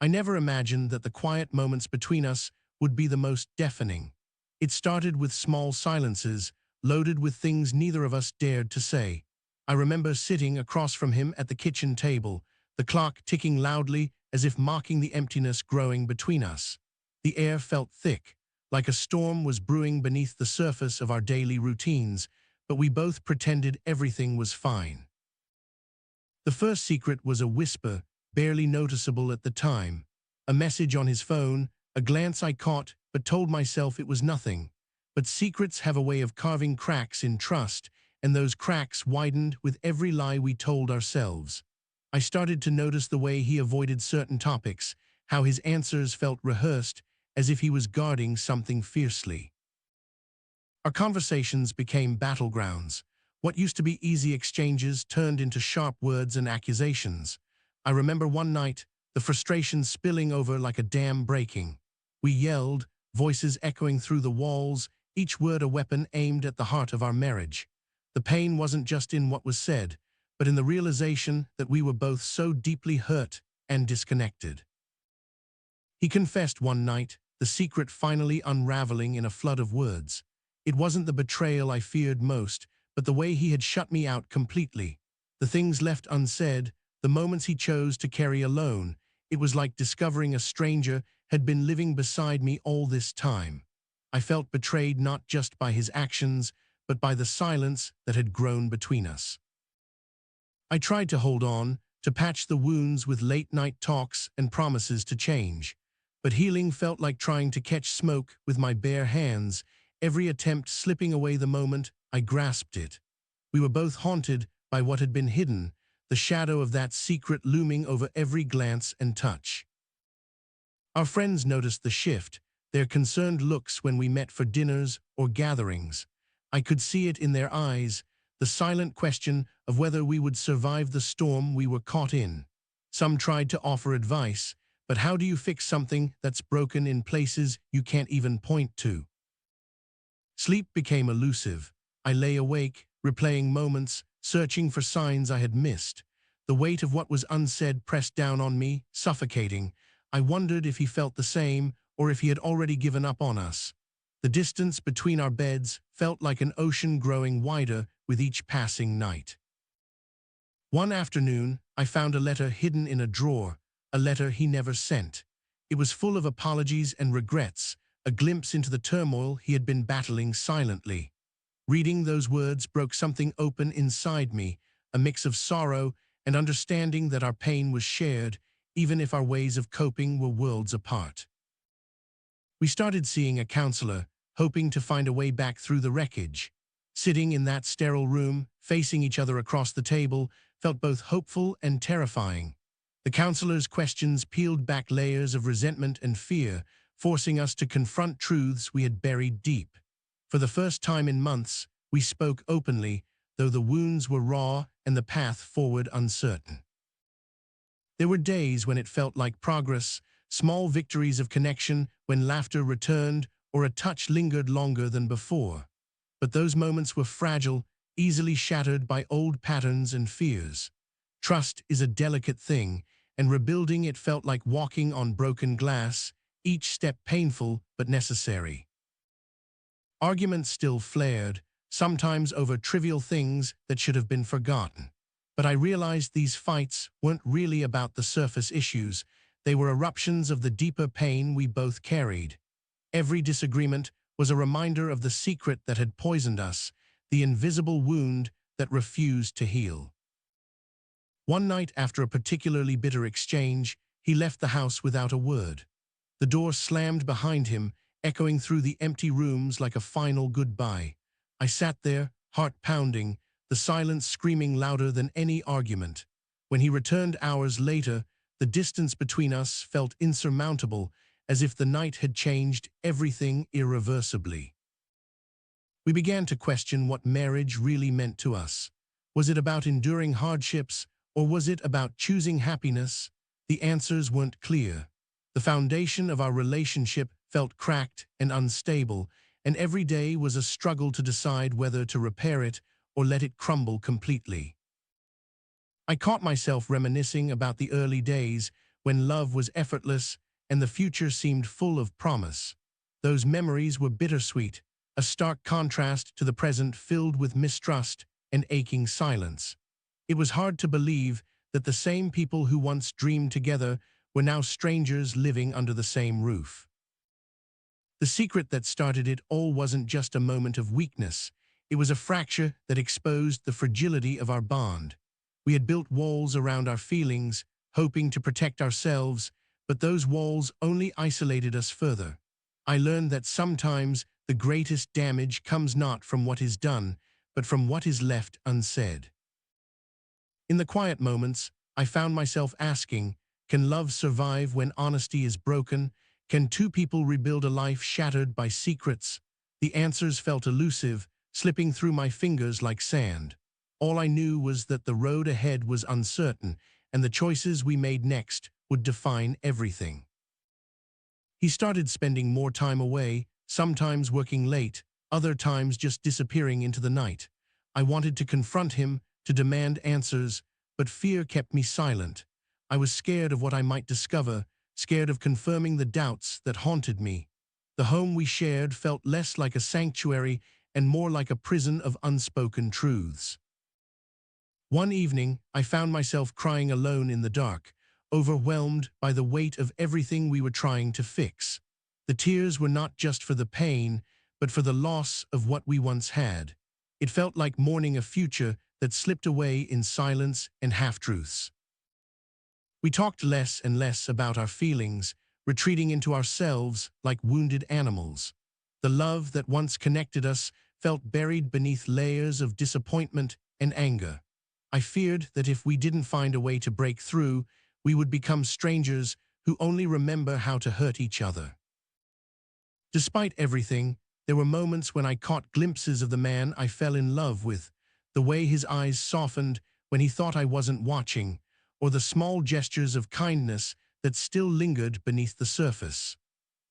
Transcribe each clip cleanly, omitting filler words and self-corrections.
I never imagined that the quiet moments between us would be the most deafening. It started with small silences, loaded with things neither of us dared to say. I remember sitting across from him at the kitchen table, the clock ticking loudly as if mocking the emptiness growing between us. The air felt thick, like a storm was brewing beneath the surface of our daily routines, but we both pretended everything was fine. The first secret was a whisper, barely noticeable at the time. A message on his phone, a glance I caught but told myself it was nothing. But secrets have a way of carving cracks in trust, and those cracks widened with every lie we told ourselves. I started to notice the way he avoided certain topics, how his answers felt rehearsed, as if he was guarding something fiercely. Our conversations became battlegrounds. What used to be easy exchanges turned into sharp words and accusations. I remember one night, the frustration spilling over like a dam breaking. We yelled, voices echoing through the walls, each word a weapon aimed at the heart of our marriage. The pain wasn't just in what was said, but in the realization that we were both so deeply hurt and disconnected. He confessed one night, the secret finally unraveling in a flood of words. It wasn't the betrayal I feared most, but the way he had shut me out completely. The things left unsaid, the moments he chose to carry alone. It was like discovering a stranger had been living beside me all this time. I felt betrayed not just by his actions, but by the silence that had grown between us. I tried to hold on, to patch the wounds with late-night talks and promises to change. But healing felt like trying to catch smoke with my bare hands, every attempt slipping away the moment I grasped it. We were both haunted by what had been hidden, the shadow of that secret looming over every glance and touch. Our friends noticed the shift, their concerned looks when we met for dinners or gatherings. I could see it in their eyes, the silent question of whether we would survive the storm we were caught in. Some tried to offer advice, but how do you fix something that's broken in places you can't even point to? Sleep became elusive. I lay awake, replaying moments, searching for signs I had missed. The weight of what was unsaid pressed down on me, suffocating. I wondered if he felt the same, or if he had already given up on us. The distance between our beds felt like an ocean growing wider with each passing night. One afternoon, I found a letter hidden in a drawer, a letter he never sent. It was full of apologies and regrets, a glimpse into the turmoil he had been battling silently. Reading those words broke something open inside me, a mix of sorrow and understanding that our pain was shared, even if our ways of coping were worlds apart. We started seeing a counselor, hoping to find a way back through the wreckage. Sitting in that sterile room, facing each other across the table, felt both hopeful and terrifying. The counselor's questions peeled back layers of resentment and fear, forcing us to confront truths we had buried deep. For the first time in months, we spoke openly, though the wounds were raw and the path forward uncertain. There were days when it felt like progress, small victories of connection when laughter returned or a touch lingered longer than before. But those moments were fragile, easily shattered by old patterns and fears. Trust is a delicate thing, and rebuilding it felt like walking on broken glass, each step painful but necessary. Arguments still flared, sometimes over trivial things that should have been forgotten. But I realized these fights weren't really about the surface issues. They were eruptions of the deeper pain we both carried. Every disagreement was a reminder of the secret that had poisoned us, the invisible wound that refused to heal. One night after a particularly bitter exchange, he left the house without a word. The door slammed behind him, echoing through the empty rooms like a final goodbye. I sat there, heart pounding, the silence screaming louder than any argument. When he returned hours later, the distance between us felt insurmountable, as if the night had changed everything irreversibly. We began to question what marriage really meant to us. Was it about enduring hardships, or was it about choosing happiness? The answers weren't clear. The foundation of our relationship felt cracked and unstable, and every day was a struggle to decide whether to repair it or let it crumble completely. I caught myself reminiscing about the early days when love was effortless and the future seemed full of promise. Those memories were bittersweet, a stark contrast to the present filled with mistrust and aching silence. It was hard to believe that the same people who once dreamed together were now strangers living under the same roof. The secret that started it all wasn't just a moment of weakness. It was a fracture that exposed the fragility of our bond. We had built walls around our feelings, hoping to protect ourselves, but those walls only isolated us further. I learned that sometimes the greatest damage comes not from what is done, but from what is left unsaid. In the quiet moments, I found myself asking, can love survive when honesty is broken? Can two people rebuild a life shattered by secrets? The answers felt elusive, slipping through my fingers like sand. All I knew was that the road ahead was uncertain, and the choices we made next would define everything. He started spending more time away, sometimes working late, other times just disappearing into the night. I wanted to confront him, to demand answers, but fear kept me silent. I was scared of what I might discover, scared of confirming the doubts that haunted me. The home we shared felt less like a sanctuary and more like a prison of unspoken truths. One evening, I found myself crying alone in the dark, overwhelmed by the weight of everything we were trying to fix. The tears were not just for the pain, but for the loss of what we once had. It felt like mourning a future that slipped away in silence and half-truths. We talked less and less about our feelings, retreating into ourselves like wounded animals. The love that once connected us felt buried beneath layers of disappointment and anger. I feared that if we didn't find a way to break through, we would become strangers who only remember how to hurt each other. Despite everything, there were moments when I caught glimpses of the man I fell in love with, the way his eyes softened when he thought I wasn't watching, or the small gestures of kindness that still lingered beneath the surface.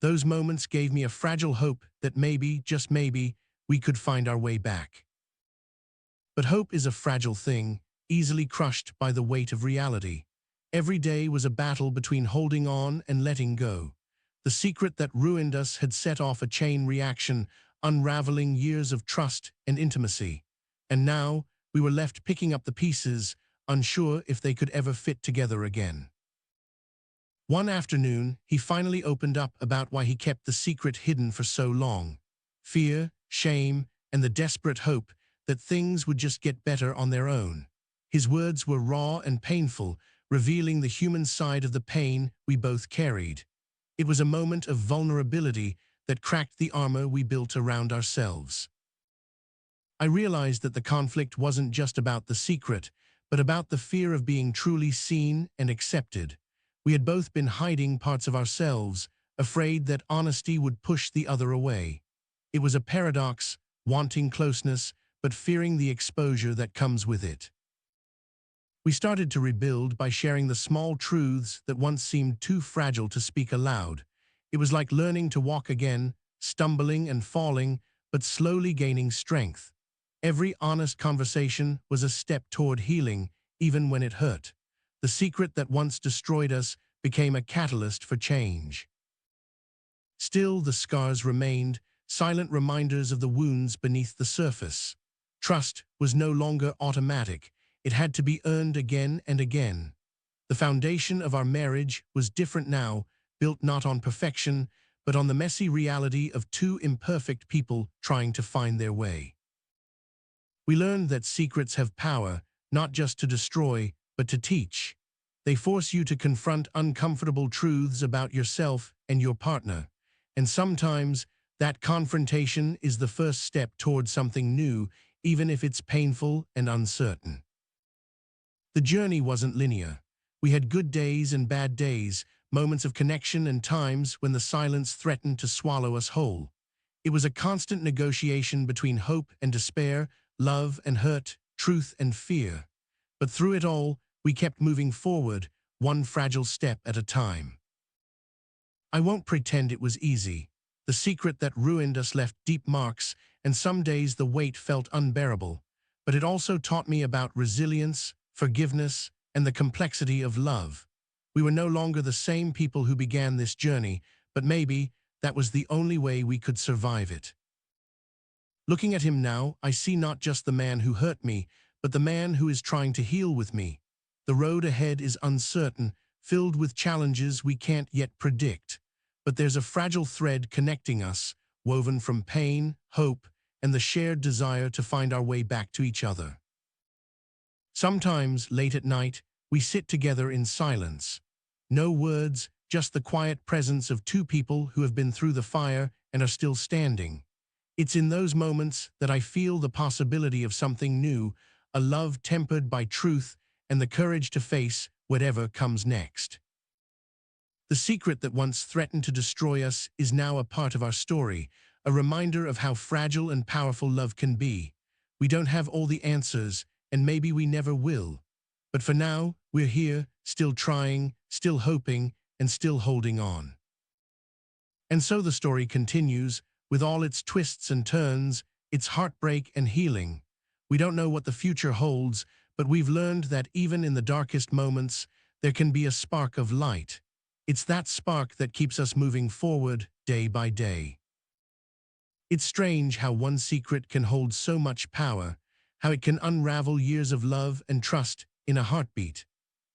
Those moments gave me a fragile hope that maybe, just maybe, we could find our way back. But hope is a fragile thing, easily crushed by the weight of reality. Every day was a battle between holding on and letting go. The secret that ruined us had set off a chain reaction, unraveling years of trust and intimacy. And now, we were left picking up the pieces, unsure if they could ever fit together again. One afternoon, he finally opened up about why he kept the secret hidden for so long. Fear, shame, and the desperate hope that things would just get better on their own. His words were raw and painful, revealing the human side of the pain we both carried. It was a moment of vulnerability that cracked the armor we built around ourselves. I realized that the conflict wasn't just about the secret, but about the fear of being truly seen and accepted. We had both been hiding parts of ourselves, afraid that honesty would push the other away. It was a paradox, wanting closeness, but fearing the exposure that comes with it. We started to rebuild by sharing the small truths that once seemed too fragile to speak aloud. It was like learning to walk again, stumbling and falling, but slowly gaining strength. Every honest conversation was a step toward healing, even when it hurt. The secret that once destroyed us became a catalyst for change. Still, the scars remained, silent reminders of the wounds beneath the surface. Trust was no longer automatic. It had to be earned again and again. The foundation of our marriage was different now, built not on perfection, but on the messy reality of two imperfect people trying to find their way. We learned that secrets have power, not just to destroy, but to teach. They force you to confront uncomfortable truths about yourself and your partner. And sometimes, that confrontation is the first step toward something new, even if it's painful and uncertain. The journey wasn't linear. We had good days and bad days, moments of connection and times when the silence threatened to swallow us whole. It was a constant negotiation between hope and despair, love and hurt, truth and fear. But through it all, we kept moving forward, one fragile step at a time. I won't pretend it was easy. The secret that ruined us left deep marks, and some days the weight felt unbearable. But it also taught me about resilience, forgiveness, and the complexity of love. We were no longer the same people who began this journey, but maybe that was the only way we could survive it. Looking at him now, I see not just the man who hurt me, but the man who is trying to heal with me. The road ahead is uncertain, filled with challenges we can't yet predict. But there's a fragile thread connecting us, woven from pain, hope, and the shared desire to find our way back to each other. Sometimes, late at night, we sit together in silence. No words, just the quiet presence of two people who have been through the fire and are still standing. It's in those moments that I feel the possibility of something new, a love tempered by truth and the courage to face whatever comes next. The secret that once threatened to destroy us is now a part of our story, a reminder of how fragile and powerful love can be. We don't have all the answers, and maybe we never will. But for now, we're here, still trying, still hoping, and still holding on. And so the story continues, with all its twists and turns, its heartbreak and healing. We don't know what the future holds, but we've learned that even in the darkest moments, there can be a spark of light. It's that spark that keeps us moving forward day by day. It's strange how one secret can hold so much power, how it can unravel years of love and trust in a heartbeat.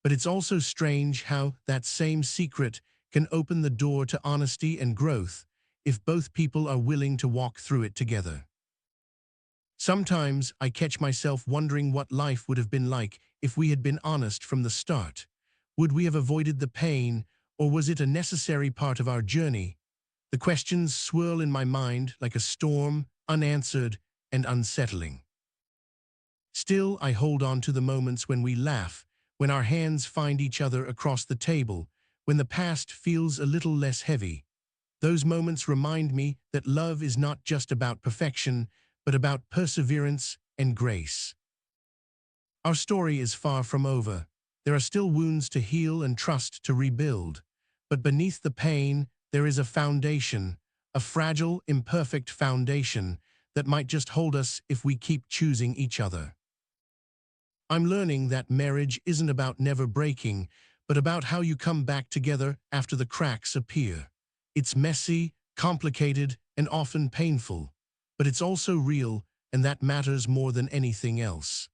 But it's also strange how that same secret can open the door to honesty and growth if both people are willing to walk through it together. Sometimes I catch myself wondering what life would have been like if we had been honest from the start. Would we have avoided the pain, or was it a necessary part of our journey? The questions swirl in my mind like a storm, unanswered and unsettling. Still, I hold on to the moments when we laugh, when our hands find each other across the table, when the past feels a little less heavy. Those moments remind me that love is not just about perfection, but about perseverance and grace. Our story is far from over. There are still wounds to heal and trust to rebuild. But beneath the pain, there is a foundation, a fragile, imperfect foundation that might just hold us if we keep choosing each other. I'm learning that marriage isn't about never breaking, but about how you come back together after the cracks appear. It's messy, complicated, and often painful, but it's also real, and that matters more than anything else.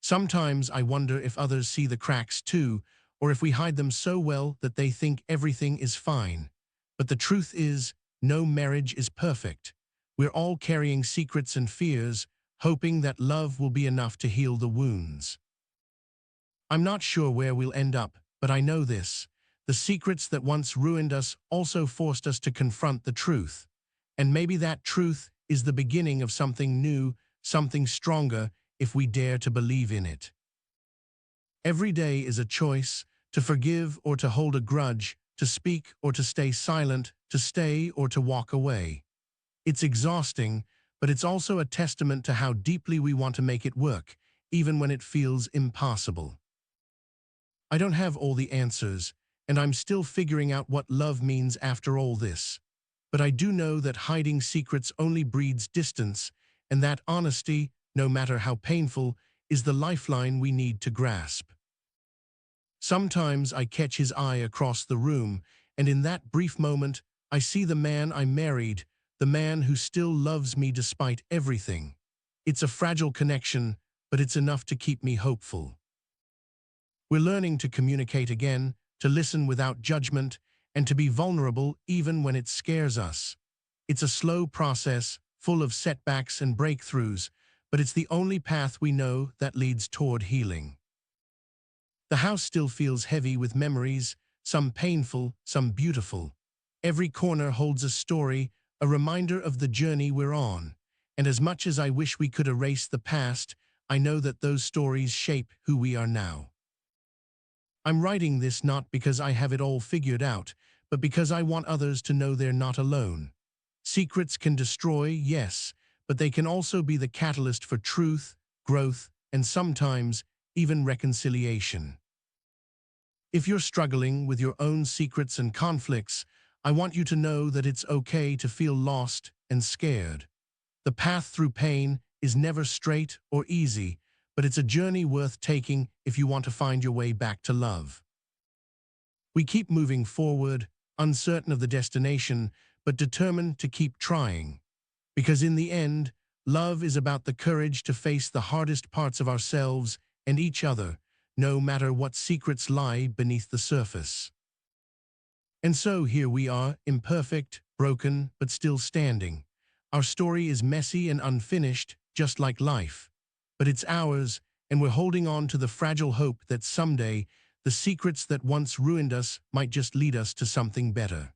Sometimes I wonder if others see the cracks too, or if we hide them so well that they think everything is fine. But the truth is, no marriage is perfect. We're all carrying secrets and fears, hoping that love will be enough to heal the wounds. I'm not sure where we'll end up, but I know this. The secrets that once ruined us also forced us to confront the truth. And maybe that truth is the beginning of something new, something stronger, if we dare to believe in it. Every day is a choice, to forgive or to hold a grudge, to speak or to stay silent, to stay or to walk away. It's exhausting, but it's also a testament to how deeply we want to make it work, even when it feels impossible. I don't have all the answers, and I'm still figuring out what love means after all this. But I do know that hiding secrets only breeds distance, and that honesty, no matter how painful, is the lifeline we need to grasp. Sometimes I catch his eye across the room, and in that brief moment, I see the man I married, the man who still loves me despite everything. It's a fragile connection, but it's enough to keep me hopeful. We're learning to communicate again, to listen without judgment, and to be vulnerable even when it scares us. It's a slow process, full of setbacks and breakthroughs, but it's the only path we know that leads toward healing. The house still feels heavy with memories, some painful, some beautiful. Every corner holds a story, a reminder of the journey we're on. And as much as I wish we could erase the past, I know that those stories shape who we are now. I'm writing this not because I have it all figured out, but because I want others to know they're not alone. Secrets can destroy, yes, but they can also be the catalyst for truth, growth, and sometimes even reconciliation. If you're struggling with your own secrets and conflicts, I want you to know that it's okay to feel lost and scared. The path through pain is never straight or easy, but it's a journey worth taking if you want to find your way back to love. We keep moving forward, uncertain of the destination, but determined to keep trying. Because in the end, love is about the courage to face the hardest parts of ourselves and each other, no matter what secrets lie beneath the surface. And so here we are, imperfect, broken, but still standing. Our story is messy and unfinished, just like life. But it's ours, and we're holding on to the fragile hope that someday, the secrets that once ruined us might just lead us to something better.